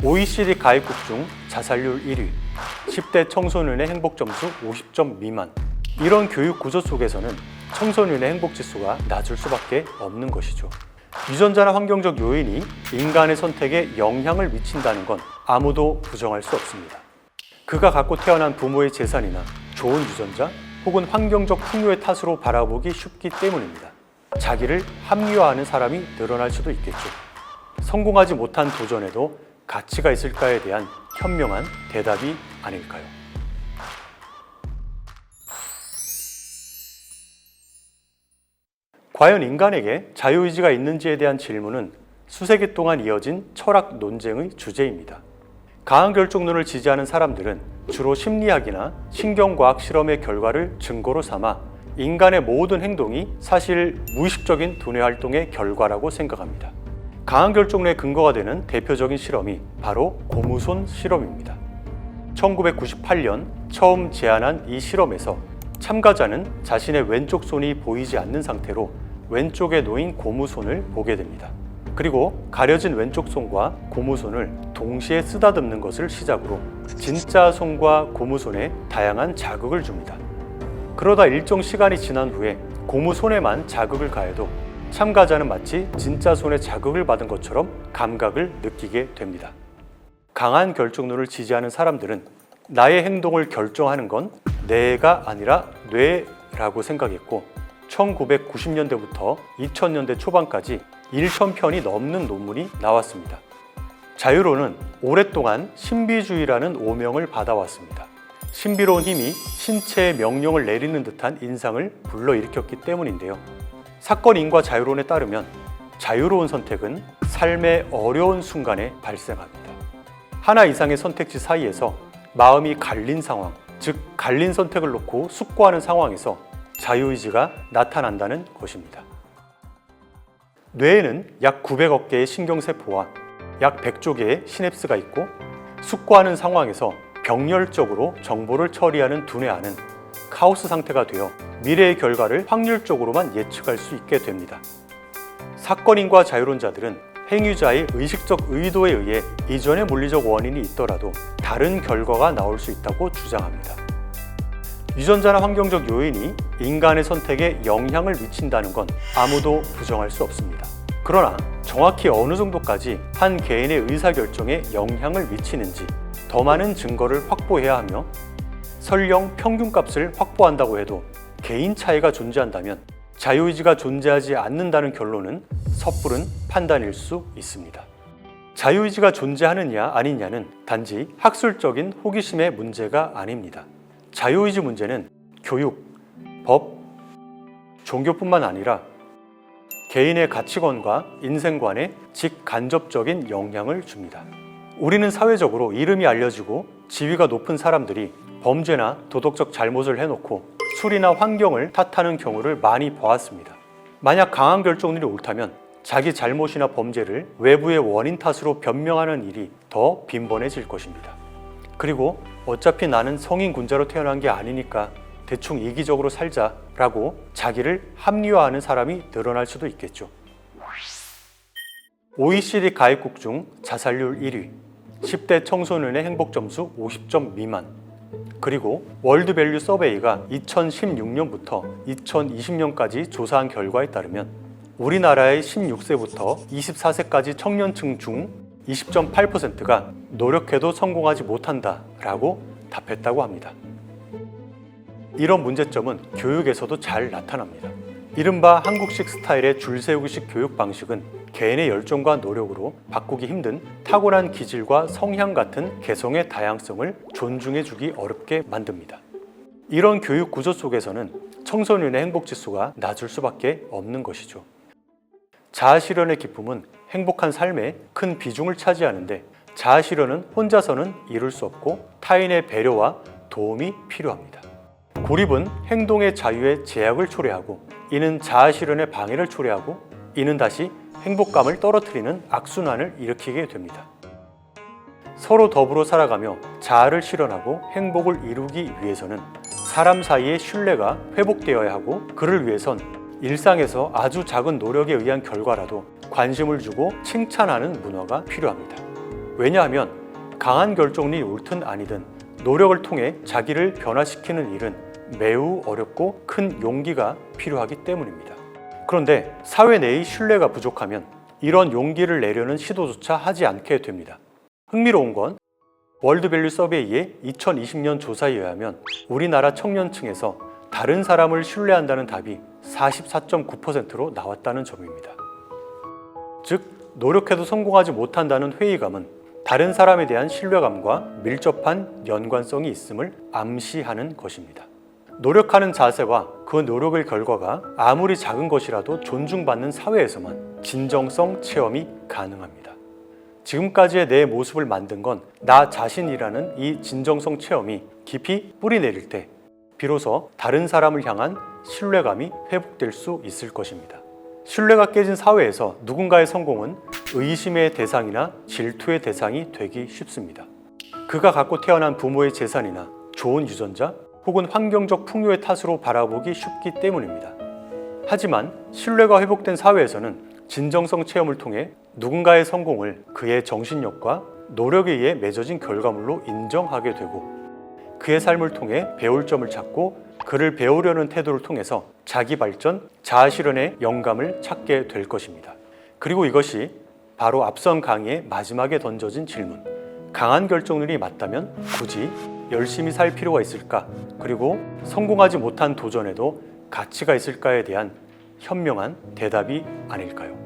OECD 가입국 중 자살률 1위, 10대 청소년의 행복점수 50점 미만. 이런 교육 구조 속에서는 청소년의 행복지수가 낮을 수밖에 없는 것이죠. 유전자나 환경적 요인이 인간의 선택에 영향을 미친다는 건 아무도 부정할 수 없습니다. 그가 갖고 태어난 부모의 재산이나 좋은 유전자 혹은 환경적 풍요의 탓으로 바라보기 쉽기 때문입니다. 자기를 합리화하는 사람이 늘어날 수도 있겠죠. 성공하지 못한 도전에도 가치가 있을까에 대한 현명한 대답이 아닐까요? 과연 인간에게 자유의지가 있는지에 대한 질문은 수세기 동안 이어진 철학 논쟁의 주제입니다. 강한 결정론을 지지하는 사람들은 주로 심리학이나 신경과학 실험의 결과를 증거로 삼아 인간의 모든 행동이 사실 무의식적인 두뇌 활동의 결과라고 생각합니다. 강한 결정론의 근거가 되는 대표적인 실험이 바로 고무손 실험입니다. 1998년 처음 제안한 이 실험에서 참가자는 자신의 왼쪽 손이 보이지 않는 상태로 왼쪽에 놓인 고무손을 보게 됩니다. 그리고 가려진 왼쪽 손과 고무손을 동시에 쓰다듬는 것을 시작으로 진짜 손과 고무손에 다양한 자극을 줍니다. 그러다 일정 시간이 지난 후에 고무손에만 자극을 가해도 참가자는 마치 진짜 손에 자극을 받은 것처럼 감각을 느끼게 됩니다. 강한 결정론을 지지하는 사람들은 나의 행동을 결정하는 건 뇌가 아니라 뇌라고 생각했고 1990년대부터 2000년대 초반까지 1000편이 넘는 논문이 나왔습니다. 자유론은 오랫동안 신비주의라는 오명을 받아왔습니다. 신비로운 힘이 신체의 명령을 내리는 듯한 인상을 불러일으켰기 때문인데요. 사건인과 자유론에 따르면 자유로운 선택은 삶의 어려운 순간에 발생합니다. 하나 이상의 선택지 사이에서 마음이 갈린 상황, 즉 갈린 선택을 놓고 숙고하는 상황에서 자유의지가 나타난다는 것입니다. 뇌에는 약 900억 개의 신경세포와 약 100조 개의 시냅스가 있고 숙고하는 상황에서 병렬적으로 정보를 처리하는 두뇌 안은 카오스 상태가 되어 미래의 결과를 확률적으로만 예측할 수 있게 됩니다. 사건인과 자유론자들은 행위자의 의식적 의도에 의해 이전의 물리적 원인이 있더라도 다른 결과가 나올 수 있다고 주장합니다. 유전자나 환경적 요인이 인간의 선택에 영향을 미친다는 건 아무도 부정할 수 없습니다. 그러나 정확히 어느 정도까지 한 개인의 의사결정에 영향을 미치는지 더 많은 증거를 확보해야 하며 설령 평균값을 확보한다고 해도 개인 차이가 존재한다면 자유의지가 존재하지 않는다는 결론은 섣부른 판단일 수 있습니다. 자유의지가 존재하느냐 아니냐는 단지 학술적인 호기심의 문제가 아닙니다. 자유의지 문제는 교육, 법, 종교뿐만 아니라 개인의 가치관과 인생관에 직간접적인 영향을 줍니다. 우리는 사회적으로 이름이 알려지고 지위가 높은 사람들이 범죄나 도덕적 잘못을 해놓고 술이나 환경을 탓하는 경우를 많이 보았습니다. 만약 강한 결정론이 옳다면 자기 잘못이나 범죄를 외부의 원인 탓으로 변명하는 일이 더 빈번해질 것입니다. 그리고 어차피 나는 성인 군자로 태어난 게 아니니까 대충 이기적으로 살자라고 자기를 합리화하는 사람이 늘어날 수도 있겠죠. OECD 가입국 중 자살률 1위, 10대 청소년의 행복점수 50점 미만. 그리고 월드밸류 서베이가 2016년부터 2020년까지 조사한 결과에 따르면 우리나라의 16세부터 24세까지 청년층 중 20.8%가 노력해도 성공하지 못한다라고 답했다고 합니다. 이런 문제점은 교육에서도 잘 나타납니다. 이른바 한국식 스타일의 줄세우기식 교육 방식은 개인의 열정과 노력으로 바꾸기 힘든 타고난 기질과 성향 같은 개성의 다양성을 존중해주기 어렵게 만듭니다. 이런 교육 구조 속에서는 청소년의 행복지수가 낮을 수밖에 없는 것이죠. 자아실현의 기쁨은 행복한 삶에 큰 비중을 차지하는데 자아실현은 혼자서는 이룰 수 없고 타인의 배려와 도움이 필요합니다. 고립은 행동의 자유에 제약을 초래하고 이는 자아실현의 방해를 초래하고 이는 다시 행복감을 떨어뜨리는 악순환을 일으키게 됩니다. 서로 더불어 살아가며 자아를 실현하고 행복을 이루기 위해서는 사람 사이의 신뢰가 회복되어야 하고 그를 위해선 일상에서 아주 작은 노력에 의한 결과라도 관심을 주고 칭찬하는 문화가 필요합니다. 왜냐하면 강한 결정론이 옳든 아니든 노력을 통해 자기를 변화시키는 일은 매우 어렵고 큰 용기가 필요하기 때문입니다. 그런데 사회 내의 신뢰가 부족하면 이런 용기를 내려는 시도조차 하지 않게 됩니다. 흥미로운 건 월드밸류 서베이의 2020년 조사에 의하면 우리나라 청년층에서 다른 사람을 신뢰한다는 답이 44.9%로 나왔다는 점입니다. 즉, 노력해도 성공하지 못한다는 회의감은 다른 사람에 대한 신뢰감과 밀접한 연관성이 있음을 암시하는 것입니다. 노력하는 자세와 그 노력의 결과가 아무리 작은 것이라도 존중받는 사회에서만 진정성 체험이 가능합니다. 지금까지의 내 모습을 만든 건 나 자신이라는 이 진정성 체험이 깊이 뿌리 내릴 때 비로소 다른 사람을 향한 신뢰감이 회복될 수 있을 것입니다. 신뢰가 깨진 사회에서 누군가의 성공은 의심의 대상이나 질투의 대상이 되기 쉽습니다. 그가 갖고 태어난 부모의 재산이나 좋은 유전자 혹은 환경적 풍요의 탓으로 바라보기 쉽기 때문입니다. 하지만 신뢰가 회복된 사회에서는 진정성 체험을 통해 누군가의 성공을 그의 정신력과 노력에 의해 맺어진 결과물로 인정하게 되고 그의 삶을 통해 배울 점을 찾고 그를 배우려는 태도를 통해서 자기 발전, 자아 실현의 영감을 찾게 될 것입니다. 그리고 이것이 바로 앞선 강의의 마지막에 던져진 질문, 강한 결정론이 맞다면 굳이 열심히 살 필요가 있을까? 그리고 성공하지 못한 도전에도 가치가 있을까에 대한 현명한 대답이 아닐까요?